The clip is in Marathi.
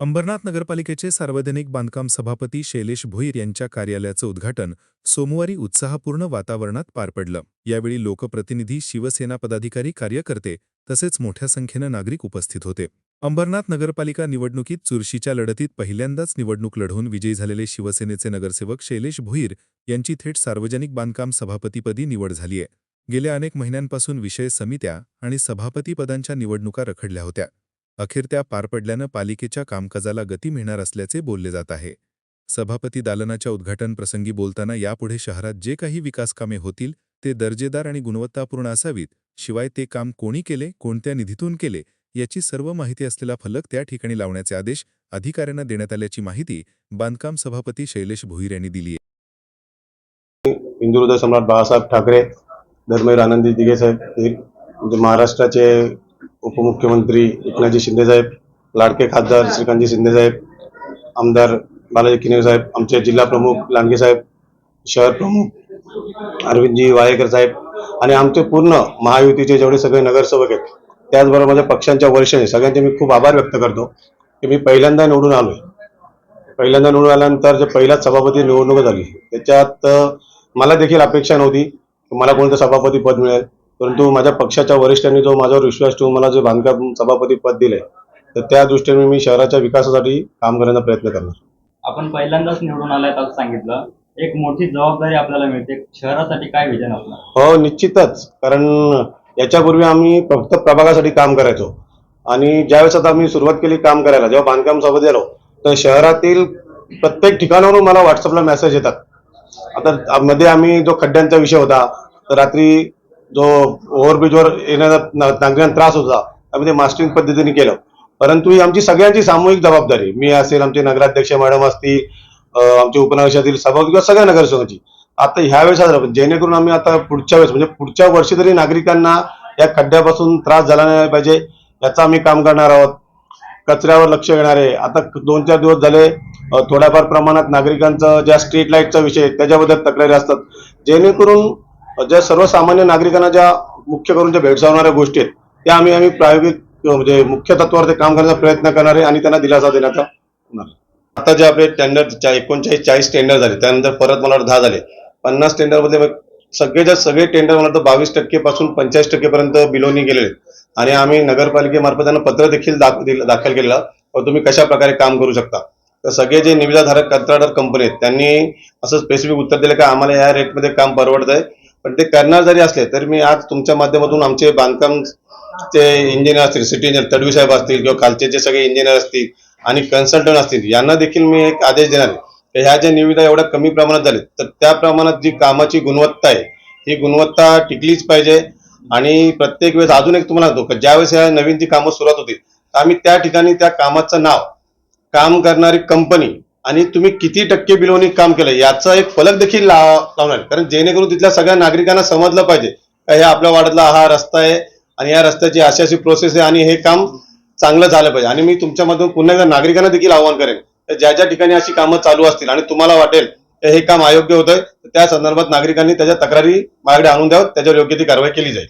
अंबरनाथ नगरपालिकेचे सार्वजनिक बांधकाम सभापती शैलेश भोईर यांच्या कार्यालयाचं उद्घाटन सोमवारी उत्साहपूर्ण वातावरणात पार पडलं। यावेळी लोकप्रतिनिधी, शिवसेना पदाधिकारी, कार्यकर्ते तसेच मोठ्या संख्येनं नागरिक उपस्थित होते। अंबरनाथ नगरपालिका निवडणुकीत चुरशीच्या लढतीत पहिल्यांदाच निवडणूक लढवून विजयी झालेले शिवसेनेचे नगरसेवक शैलेश भोईर यांची थेट सार्वजनिक बांधकाम सभापतीपदी निवड झाली आहे। गेल्या अनेक महिन्यांपासून विषय समित्या आणि सभापतीपदांच्या निवडणुका रखडल्या होत्या। अखेर त्या पार पडल्यानं पालिकेच्या कामकाजाला गती मिळणार असल्याचे बोलले जात आहे। सभापती दालनाच्या उद्घाटन प्रसंगी बोलताना यापुढे शहरात जे काही विकास कामे होतील ते दर्जेदार आणि गुणवत्तापूर्ण असावीत, शिवाय ते काम कोणी केले, कोणत्या निधीतून केले याची सर्व माहिती असलेला फलक त्या ठिकाणी लावण्याचे आदेश अधिकाऱ्यांना देण्यात आल्याची माहिती बांधकाम सभापती शैलेश भोईर यांनी दिली आहे। हिंदुहृदय सम्राट बाळासाहेब ठाकरे, धर्मवीर आनंदी दिघे साहेब, महाराष्ट्राचे उपमुख्यमंत्री एकनाथजी शिंदे साहेब, लाडके खासदार श्रीकांतजी शिंदे साहेब, आमदार बालाजी किनेर साहेब, आमचे जिल्हा प्रमुख लांडगे साहेब, शहर प्रमुख अरविंदजी वायेकर साहेब आणि आमचे पूर्ण महायुतीचे जेवढे सगळे नगरसेवक आहेत, त्याचबरोबर माझ्या पक्षांच्या वरिष्ठांनी सगळ्यांचे मी खूप आभार व्यक्त करतो की मी पहिल्यांदा निवडून आलोय। पहिल्यांदा निवडून आल्यानंतर जे पहिलाच सभापती निवडणूक झाली त्याच्यात मला देखील अपेक्षा नव्हती की मला कोणतं सभापती पद मिळेल, परंतु माझ्या पक्षाच्या वरिष्ठांनी जो माझ्यावर विश्वास ठेवून मला जे बांधकाम सभापती पद दिले तर त्या दृष्टीने मी शहराच्या विकासासाठी काम करण्याचा प्रयत्न करणार। आपण पहिल्यांदाच निवडून आलाय असं सांगितलं, एक मोठी जबाबदारी आपल्याला मिळते, शहरासाठी काय विजन आपलं? हो निश्चितच, कारण याच्यापूर्वी आम्ही फक्त प्रभागासाठी काम करायचो आणि ज्यावेळेस आता आम्ही सुरुवात केली काम करायला, जेव्हा बांधकाम सभापती आलो तर शहरातील प्रत्येक ठिकाणावरून मला व्हॉट्सअपला मेसेज येतात। आता मध्ये आम्ही जो खड्ड्यांचा विषय होता तर रात्री जो ओव्हरब्रिजवर येण्याचा नागरिकांना त्रास होता आम्ही ते मास्टरिंग पद्धतीने केलं, परंतु ही आमची सगळ्यांची सामूहिक जबाबदारी, मी असेल, आमचे नगराध्यक्ष मॅडम असतील, आमचे उपनगराध्यक्षातील सभापती किंवा सगळ्या नगरसेवकांची आता ह्यावेळेस जेणेकरून आम्ही आता पुढच्या वेळेस म्हणजे पुढच्या वर्षी तरी नागरिकांना या खड्ड्यापासून त्रास झाला नाही पाहिजे याचं आम्ही काम करणार आहोत। कचऱ्यावर लक्ष घेणार आहे। आता 2-4 दिवस झाले थोड्याफार प्रमाणात नागरिकांचं ज्या स्ट्रीट लाईटचा विषय त्याच्याबद्दल तक्रारी असतात, जेणेकरून ज्या सर्वसामान्य नागरिकांना ज्या मुख्य करून ज्या भेडसावणाऱ्या गोष्टी आहेत त्या आम्ही प्रायोगिक म्हणजे मुख्य तत्वावर ते काम करण्याचा प्रयत्न करणार आहे आणि त्यांना दिलासा देण्याचा होणार। आता जे आपले टेंडर 39-40 टेंडर झाले, त्यानंतर परत मला वाटतं 10 झाले, 50 टेंडरमध्ये सगळे टेंडर मला वाटतं 22% पासून 85% पर्यंत बिलोनी गेलेले आणि आम्ही नगरपालिकेमार्फत त्यांना पत्र देखील दाखल केलेलं तुम्ही कशा प्रकारे काम करू शकता। तर सगळे जे निविदाधारक कंत्राटदार कंपनी आहेत त्यांनी असं स्पेसिफिक उत्तर दिलं की आम्हाला या रेटमध्ये काम परवडत आहे, पण ते करणार जरी असले तर मी आज तुमच्या माध्यमातून आमचे बांधकामचे इंजिनियर असतील, सिटी इंजिनियर तडवी साहेब असतील किंवा खालचे जे सगळे इंजिनियर असतील आणि कन्सल्टंट असतील यांना देखील मी एक आदेश देणार आहे की ह्या ज्या निविदा एवढ्या कमी प्रमाणात झाल्या तर त्या प्रमाणात जी कामाची गुणवत्ता आहे ही गुणवत्ता टिकलीच पाहिजे। आणि प्रत्येक वेळेस अजून एक तुम्हाला सांगतो की ज्यावेळेस या नवीन जी कामं सुरुवात होती तर आम्ही त्या ठिकाणी त्या कामाचं नाव, काम करणारी कंपनी आणि तुम्ही किती टक्के बिलोनी काम केलं याचा एक फलक देखील लावणार, कारण जेणेकरून तिथल्या सगळ्या नागरिकांना समजलं पाहिजे की हे आपल्या वार्डातला हा रस्ता आहे आणि या रस्त्याची अशी प्रोसेस आहे आणि हे काम चांगलं झालं पाहिजे। आणि मी तुमच्यामधून पुन्हा एकदा नागरिकांना देखील आवाहन करेन तर ज्या ज्या ठिकाणी अशी कामं चालू असतील आणि तुम्हाला वाटेल हे काम अयोग्य होतंय त्या संदर्भात नागरिकांनी त्याच्या तक्रारी माझ्याकडे आणून द्यावं, त्याच्यावर योग्य ती कारवाई केली जाईल।